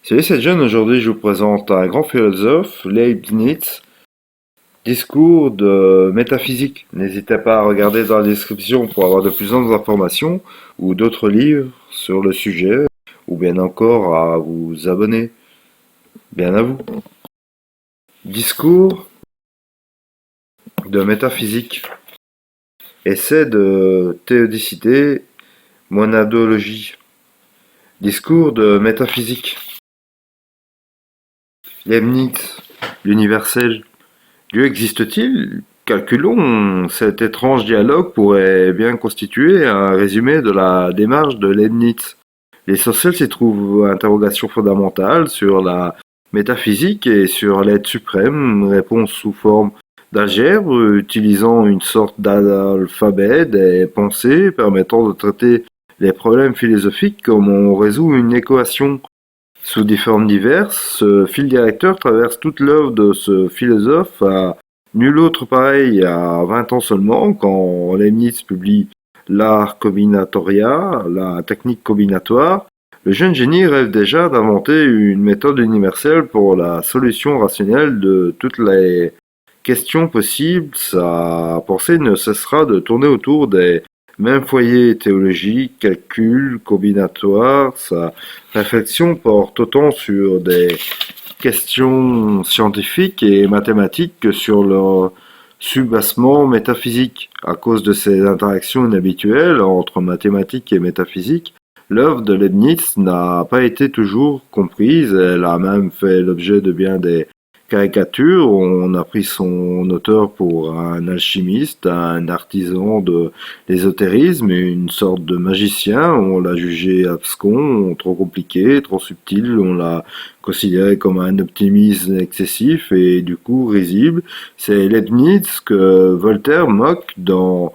Salut, c'est John. Aujourd'hui, je vous présente un grand philosophe, Leibniz, discours de métaphysique. N'hésitez pas à regarder dans la description pour avoir de plus amples informations ou d'autres livres sur le sujet, ou bien encore à vous abonner. Bien à vous. Discours de métaphysique. Essai de théodicité, monadologie. Discours de métaphysique. Leibniz, l'universel. Dieu existe-t-il? Calculons, cet étrange dialogue pourrait bien constituer un résumé de la démarche de Leibniz. L'essentiel s'y trouve interrogation fondamentale sur la métaphysique et sur l'être suprême, réponse sous forme d'algèbre, utilisant une sorte d'alphabet des pensées permettant de traiter les problèmes philosophiques comme on résout une équation. Sous des formes diverses, ce fil directeur traverse toute l'œuvre de ce philosophe à nul autre pareil à 20 ans seulement, quand Leibniz publie L'Ars Combinatoria, la technique combinatoire. Le jeune génie rêve déjà d'inventer une méthode universelle pour la solution rationnelle de toutes les questions possibles. Sa pensée ne cessera de tourner autour des mêmes foyers théologiques, calculs, combinatoires. Sa réflexion porte autant sur des questions scientifiques et mathématiques que sur leur soubassement métaphysique. À cause de ces interactions inhabituelles entre mathématiques et métaphysique, l'œuvre de Leibniz n'a pas été toujours comprise. Elle a même fait l'objet de bien des caricatures. On a pris son auteur pour un alchimiste, un artisan de l'ésotérisme, une sorte de magicien. On l'a jugé abscon, trop compliqué, trop subtil. On l'a considéré comme un optimisme excessif et du coup risible. C'est Leibniz que Voltaire moque dans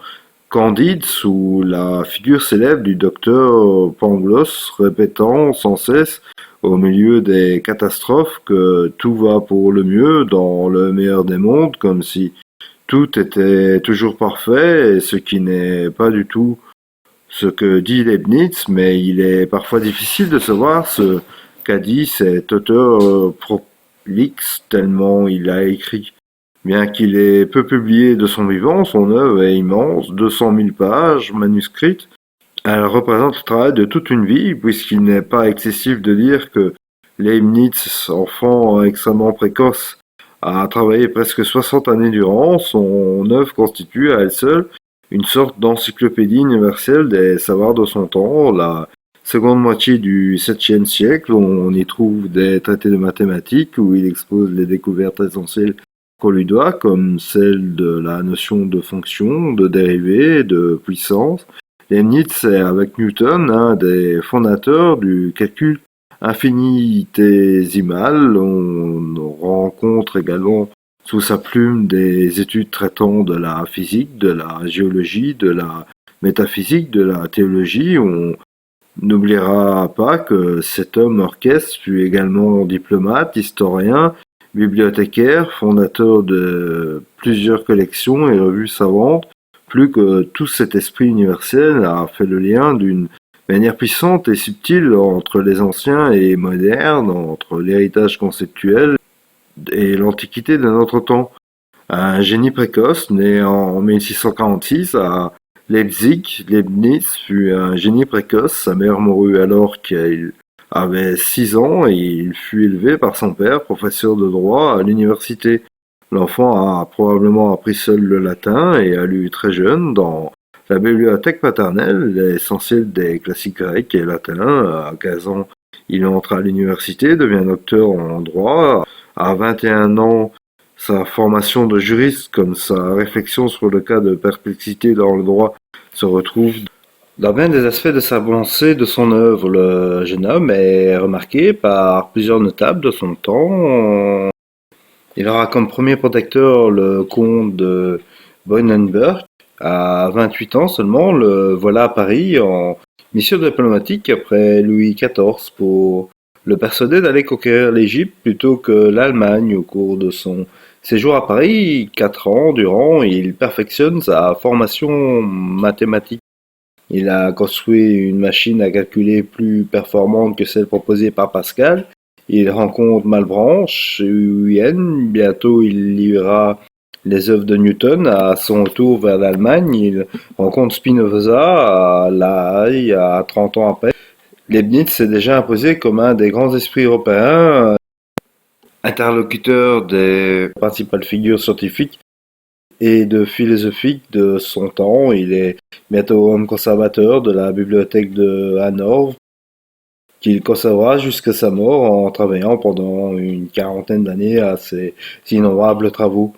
Candide sous la figure célèbre du docteur Pangloss, répétant sans cesse au milieu des catastrophes que tout va pour le mieux dans le meilleur des mondes, comme si tout était toujours parfait, et ce qui n'est pas du tout ce que dit Leibniz, mais il est parfois difficile de savoir ce qu'a dit cet auteur prolixe, tellement il a écrit. Bien qu'il ait peu publié de son vivant, son œuvre est immense, 200 000 pages manuscrites. Elle représente le travail de toute une vie, puisqu'il n'est pas excessif de dire que Leibniz, enfant extrêmement précoce, a travaillé presque 60 années durant. Son œuvre constitue à elle seule une sorte d'encyclopédie universelle des savoirs de son temps. La seconde moitié du 7e siècle, on y trouve des traités de mathématiques où il expose les découvertes essentielles qu'on lui doit, comme celle de la notion de fonction, de dérivée, de puissance. Leibniz est, avec Newton, un des fondateurs du calcul infinitésimal. On rencontre également sous sa plume des études traitant de la physique, de la géologie, de la métaphysique, de la théologie. On n'oubliera pas que cet homme orchestre fut également diplomate, historien, bibliothécaire, fondateur de plusieurs collections et revues savantes. Plus que tout cet esprit universel a fait le lien d'une manière puissante et subtile entre les anciens et modernes, entre l'héritage conceptuel et l'antiquité de notre temps. Un génie précoce, né en 1646 à Leipzig, Leibniz fut un génie précoce. Sa mère mourut alors qu'il avait 6 ans et il fut élevé par son père, professeur de droit à l'université. L'enfant a probablement appris seul le latin et a lu très jeune dans la bibliothèque paternelle l'essentiel des classiques grecs et latins. À 15 ans, il entre à l'université, devient docteur en droit. À 21 ans, sa formation de juriste comme sa réflexion sur le cas de perplexité dans le droit se retrouvent dans bien des aspects de sa pensée, de son œuvre. Le jeune homme est remarqué par plusieurs notables de son temps. Il aura comme premier protecteur le comte de Bohnenberg. À 28 ans seulement, le voilà à Paris en mission diplomatique après Louis XIV pour le persuader d'aller conquérir l'Égypte plutôt que l'Allemagne. Au cours de son séjour à Paris, 4 ans durant, il perfectionne sa formation mathématique. Il a construit une machine à calculer plus performante que celle proposée par Pascal. Il rencontre Malebranche, Huygens, bientôt il lira les œuvres de Newton. À son retour vers l'Allemagne, il rencontre Spinoza à La Haye à 30 ans après. Leibniz s'est déjà imposé comme un des grands esprits européens, interlocuteur des principales figures scientifiques et de philosophiques de son temps. Il est bientôt homme conservateur de la bibliothèque de Hanovre, qu'il conservera jusqu'à sa mort en travaillant pendant une quarantaine d'années à ses innombrables travaux.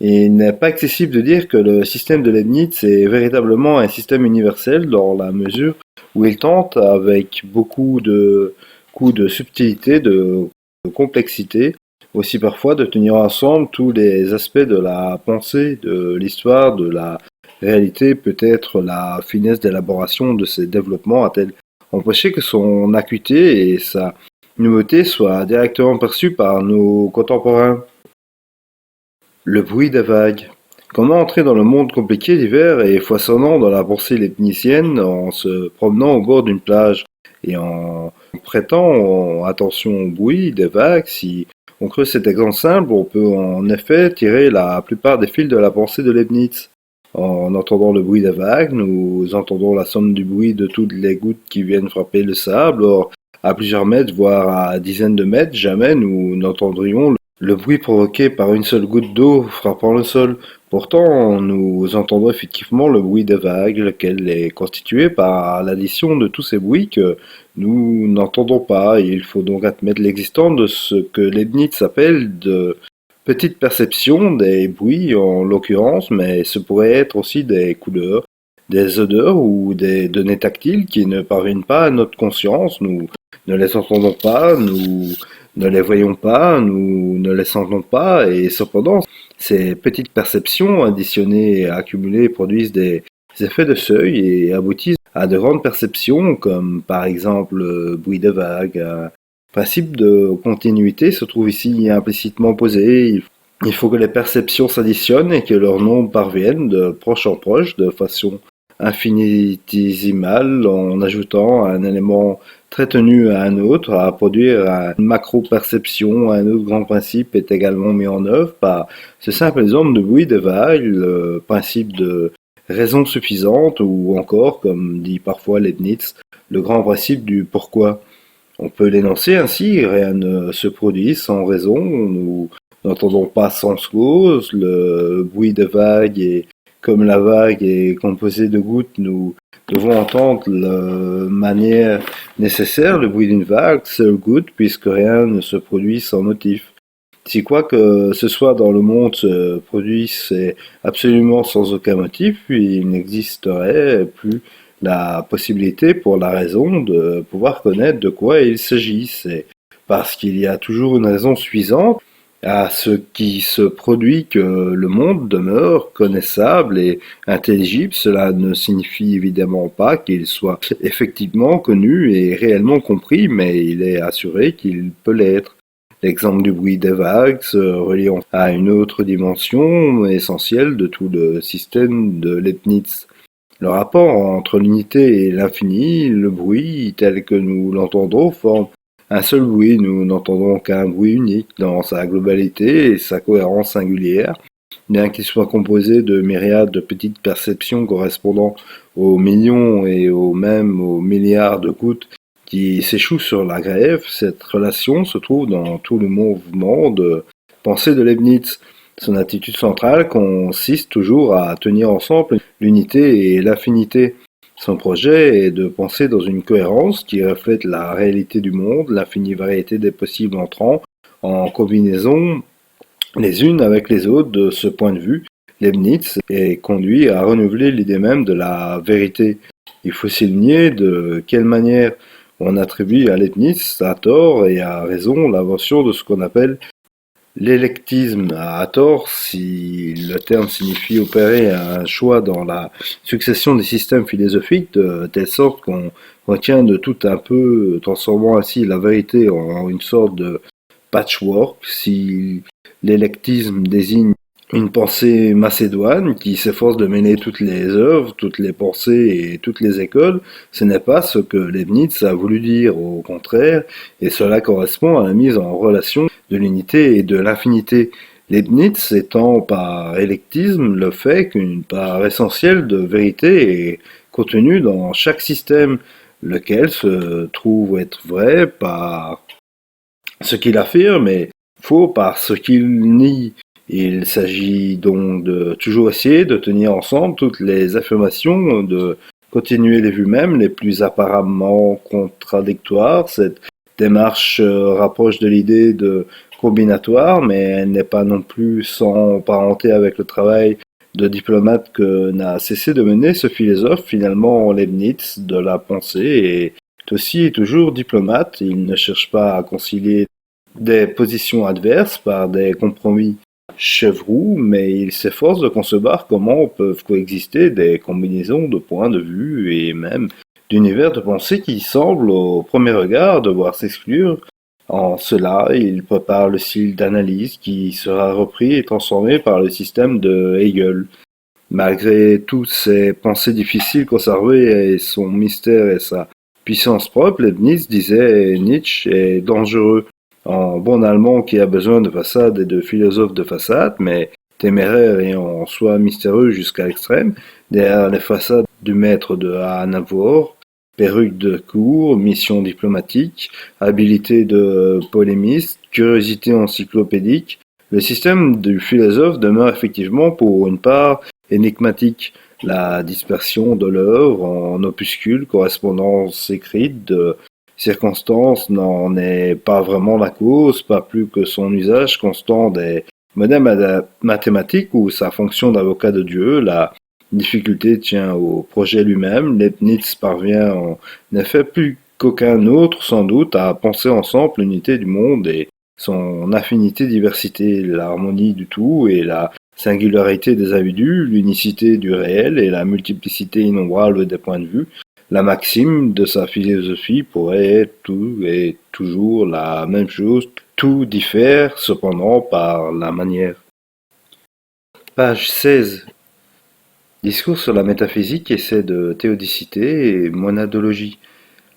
Et il n'est pas excessif de dire que le système de Leibniz est véritablement un système universel dans la mesure où il tente, avec beaucoup de coups de subtilité, de complexité, aussi parfois de tenir ensemble tous les aspects de la pensée, de l'histoire, de la réalité. Peut-être la finesse d'élaboration de ses développements a-t-elle empêché que son acuité et sa nouveauté soient directement perçues par nos contemporains. Le bruit des vagues. Comment entrer dans le monde compliqué d'hiver et foisonnant dans la pensée leibnizienne en se promenant au bord d'une plage et en prêtant attention au bruit des vagues? Si on creuse cet exemple simple, on peut en effet tirer la plupart des fils de la pensée de Leibniz. En entendant le bruit des vagues, nous entendons la somme du bruit de toutes les gouttes qui viennent frapper le sable. Or, à plusieurs mètres, voire à dizaines de mètres, jamais nous n'entendrions le bruit provoqué par une seule goutte d'eau frappant le sol. Pourtant, nous entendons effectivement le bruit des vagues, lequel est constitué par l'addition de tous ces bruits que nous n'entendons pas. Il faut donc admettre l'existence de ce que Leibniz appelle de petites perceptions des bruits en l'occurrence, mais ce pourrait être aussi des couleurs, des odeurs ou des données tactiles qui ne parviennent pas à notre conscience. Nous ne les entendons pas, nous ne les voyons pas, nous ne les sentons pas, et cependant, ces petites perceptions additionnées et accumulées produisent des effets de seuil et aboutissent à de grandes perceptions, comme par exemple le bruit des vagues. Un principe de continuité se trouve ici implicitement posé. Il faut que les perceptions s'additionnent et que leur nombre parvienne de proche en proche, de façon infinitésimale, en ajoutant un élément très tenu à un autre, à produire une macro-perception. Un autre grand principe est également mis en œuvre par ce simple exemple de bruit de vague, le principe de raison suffisante, ou encore, comme dit parfois Leibniz, le grand principe du pourquoi. On peut l'énoncer ainsi: rien ne se produit sans raison, nous n'entendons pas sans cause, le bruit de vague est comme la vague est composée de gouttes, nous devons entendre de manière nécessaire le bruit d'une vague, seule goutte, puisque rien ne se produit sans motif. Si quoi que ce soit dans le monde se produise absolument sans aucun motif, il n'existerait plus la possibilité pour la raison de pouvoir connaître de quoi il s'agit. C'est parce qu'il y a toujours une raison suffisante à ce qui se produit que le monde demeure connaissable et intelligible. Cela ne signifie évidemment pas qu'il soit effectivement connu et réellement compris, mais il est assuré qu'il peut l'être. L'exemple du bruit des vagues se reliant à une autre dimension essentielle de tout le système de Leibniz. Le rapport entre l'unité et l'infini, le bruit tel que nous l'entendons, forme un seul bruit. Nous n'entendons qu'un bruit unique dans sa globalité et sa cohérence singulière, bien qu'il soit composé de myriades de petites perceptions correspondant aux millions et aux milliards de gouttes qui s'échouent sur la grève. Cette relation se trouve dans tout le mouvement de pensée de Leibniz. Son attitude centrale consiste toujours à tenir ensemble l'unité et l'infinité. Son projet est de penser dans une cohérence qui reflète la réalité du monde, l'infinie variété des possibles entrants en combinaison les unes avec les autres. De ce point de vue, Leibniz est conduit à renouveler l'idée même de la vérité. Il faut souligner de quelle manière on attribue à Leibniz, à tort et à raison, l'invention de ce qu'on appelle l'électisme. À tort, si le terme signifie opérer un choix dans la succession des systèmes philosophiques de telle sorte qu'on retient de tout un peu, transformant ainsi la vérité en une sorte de patchwork. Si l'électisme désigne Une pensée macédoine qui s'efforce de mêler toutes les œuvres, toutes les pensées et toutes les écoles, ce n'est pas ce que Leibniz a voulu dire, au contraire, et cela correspond à la mise en relation de l'unité et de l'infinité. Leibniz étend par électisme le fait qu'une part essentielle de vérité est contenue dans chaque système, lequel se trouve être vrai par ce qu'il affirme et faux par ce qu'il nie. Il s'agit donc de toujours essayer de tenir ensemble toutes les affirmations, de continuer les vues même les plus apparemment contradictoires. Cette démarche rapproche de l'idée de combinatoire, mais elle n'est pas non plus sans parenté avec le travail de diplomate que n'a cessé de mener ce philosophe, finalement Leibniz, de la pensée, est aussi et toujours diplomate. Il ne cherche pas à concilier des positions adverses par des compromis chevroux, mais il s'efforce de concevoir comment peuvent coexister des combinaisons de points de vue et même d'univers de pensée qui semblent au premier regard devoir s'exclure. En cela, il prépare le style d'analyse qui sera repris et transformé par le système de Hegel. Malgré toutes ses pensées difficiles conservées et son mystère et sa puissance propre, Leibniz disait Nietzsche est dangereux. En bon allemand qui a besoin de façade et de philosophe de façade, mais téméraire et en soi mystérieux jusqu'à l'extrême, derrière les façades du maître de Hanovre, perruque de cour, mission diplomatique, habileté de polémiste, curiosité encyclopédique, le système du philosophe demeure effectivement pour une part énigmatique. La dispersion de l'œuvre en opuscules, correspondances écrites de circonstances n'en est pas vraiment la cause, pas plus que son usage constant des modèles mathématiques ou sa fonction d'avocat de Dieu. La difficulté tient au projet lui-même. Leibniz parvient en effet plus qu'aucun autre sans doute à penser ensemble l'unité du monde et son affinité diversité, l'harmonie du tout et la singularité des individus, l'unicité du réel et la multiplicité innombrable des points de vue. La maxime de sa philosophie pourrait être tout et toujours la même chose, tout diffère cependant par la manière. Page 16. Discours sur la métaphysique, essai de théodicité et monadologie.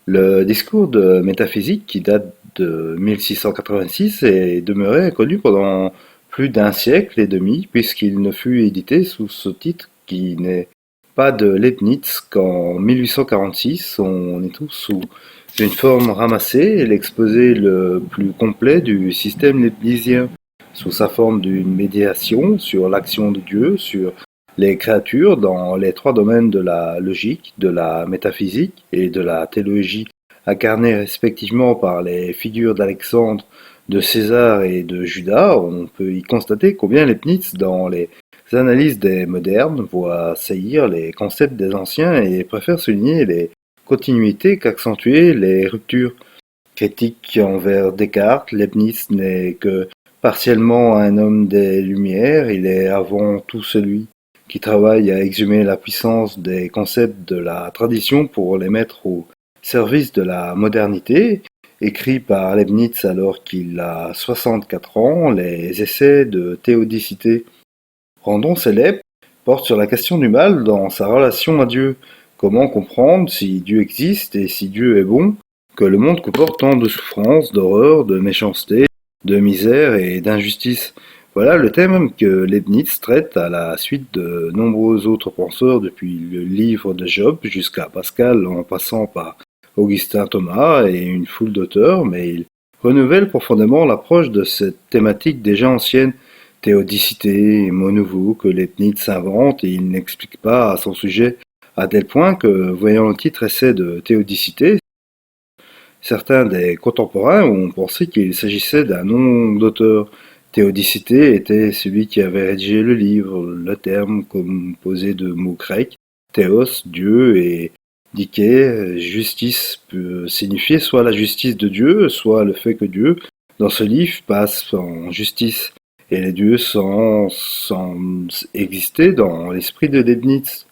Le discours de métaphysique, qui date de 1686, est demeuré inconnu pendant plus d'un siècle et demi, puisqu'il ne fut édité sous ce titre qui n'est pas de Leibniz qu'en 1846. On y trouve sous une forme ramassée l'exposé le plus complet du système leibnizien, sous sa forme d'une médiation sur l'action de Dieu, sur les créatures dans les trois domaines de la logique, de la métaphysique et de la théologie, incarnés respectivement par les figures d'Alexandre, de César et de Judas. On peut y constater combien Leibniz, dans les analyses des modernes, voit saillir les concepts des anciens et préfère souligner les continuités qu'accentuer les ruptures. Critique envers Descartes, Leibniz n'est que partiellement un homme des Lumières, il est avant tout celui qui travaille à exhumer la puissance des concepts de la tradition pour les mettre au service de la modernité. Écrit par Leibniz alors qu'il a 64 ans, les essais de théodicité, rendons célèbre, portent sur la question du mal dans sa relation à Dieu. Comment comprendre, si Dieu existe et si Dieu est bon, que le monde comporte tant de souffrances, d'horreur, de méchanceté, de misère et d'injustice? Voilà le thème que Leibniz traite à la suite de nombreux autres penseurs depuis le livre de Job jusqu'à Pascal en passant par Augustin Thomas et une foule d'auteurs, mais il renouvelle profondément l'approche de cette thématique déjà ancienne, théodicité, mot nouveau que Leibniz s'invente et il n'explique pas à son sujet, à tel point que, voyant le titre essai de théodicité, certains des contemporains ont pensé qu'il s'agissait d'un nom d'auteur. Théodicité était celui qui avait rédigé le livre, le terme composé de mots grecs, théos, Dieu, et diké, justice, peut signifier soit la justice de Dieu, soit le fait que Dieu, dans ce livre, passe en justice, et les dieux sans exister dans l'esprit de Leibniz.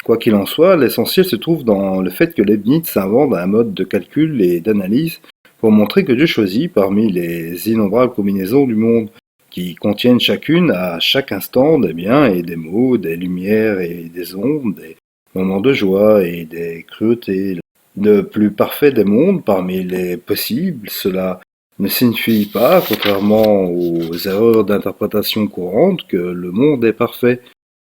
Quoi qu'il en soit, l'essentiel se trouve dans le fait que Leibniz invente un mode de calcul et d'analyse pour montrer que Dieu choisit parmi les innombrables combinaisons du monde qui contiennent chacune à chaque instant des biens et des maux, des lumières et des ombres, des moments de joie et des cruautés. Le plus parfait des mondes parmi les possibles, cela ne signifie pas, contrairement aux erreurs d'interprétation courantes, que le monde est parfait.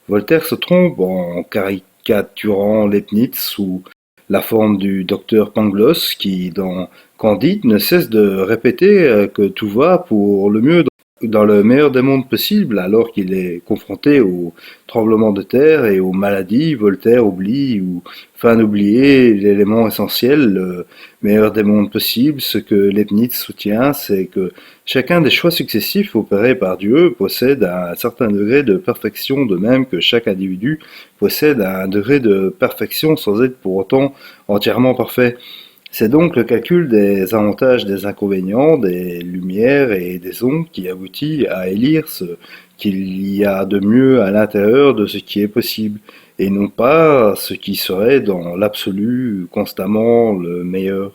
Voltaire se trompe en caricaturant Leibniz sous la forme du docteur Pangloss qui, dans Candide, ne cesse de répéter que tout va pour le mieux dans le meilleur des mondes possibles, alors qu'il est confronté aux tremblements de terre et aux maladies. Voltaire oublie ou feint d'oublier l'élément essentiel, le meilleur des mondes possibles. Ce que Leibniz soutient, c'est que chacun des choix successifs opérés par Dieu possède un certain degré de perfection, de même que chaque individu possède un degré de perfection sans être pour autant entièrement parfait. C'est donc le calcul des avantages, des inconvénients, des lumières et des ombres qui aboutit à élire ce qu'il y a de mieux à l'intérieur de ce qui est possible, et non pas ce qui serait dans l'absolu constamment le meilleur.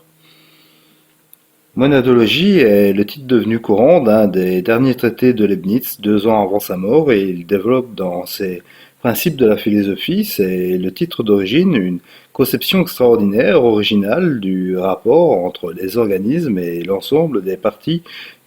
Monadologie est le titre devenu courant d'un des derniers traités de Leibniz, 2 ans avant sa mort, et il développe dans ses principes de la philosophie, c'est le titre d'origine, une conception extraordinaire, originale du rapport entre les organismes et l'ensemble des parties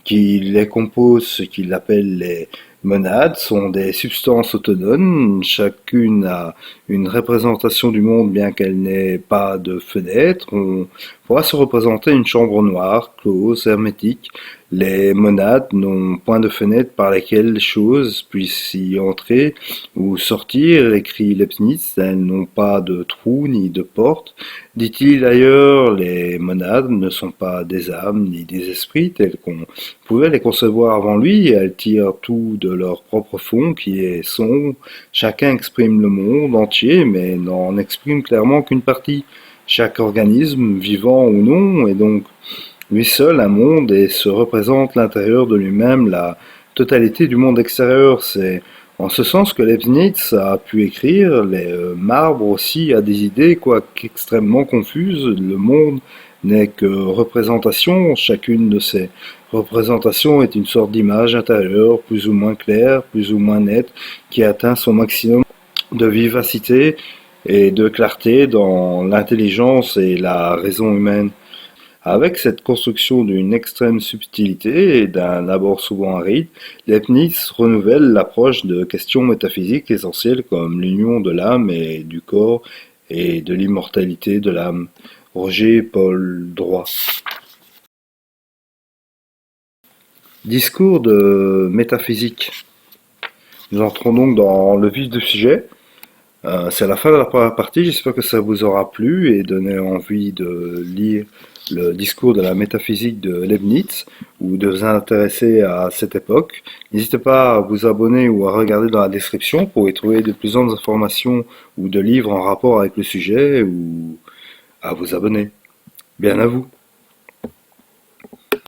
qui les composent. Ce qu'il appelle les monades sont des substances autonomes, chacune a une représentation du monde bien qu'elle n'ait pas de fenêtre. On pourra se représenter une chambre noire, close, hermétique. Les monades n'ont point de fenêtre par lesquelles les choses puissent y entrer ou sortir, écrit Leibniz. Elles n'ont pas de trou ni de porte. Dit-il d'ailleurs, les monades ne sont pas des âmes ni des esprits tels qu'on pouvait les concevoir avant lui. Elles tirent tout de leur propre fond qui est son. Chacun exprime le monde entier mais n'en exprime clairement qu'une partie. Chaque organisme, vivant ou non, est donc lui seul un monde et se représente l'intérieur de lui-même, la totalité du monde extérieur. C'est en ce sens que Leibniz a pu écrire les marbres aussi a des idées, quoique extrêmement confuses. Le monde n'est que représentation, chacune de ces représentations est une sorte d'image intérieure, plus ou moins claire, plus ou moins nette, qui atteint son maximum de vivacité et de clarté dans l'intelligence et la raison humaine. Avec cette construction d'une extrême subtilité et d'un abord souvent aride, Leibniz renouvelle l'approche de questions métaphysiques essentielles comme l'union de l'âme et du corps et de l'immortalité de l'âme. Roger Paul Droit. Discours de métaphysique. Nous entrons donc dans le vif du sujet. C'est la fin de la première partie, j'espère que ça vous aura plu et donné envie de lire le discours de la métaphysique de Leibniz ou de vous intéresser à cette époque. N'hésitez pas à vous abonner ou à regarder dans la description pour y trouver de plus amples informations ou de livres en rapport avec le sujet ou à vous abonner. Bien à vous.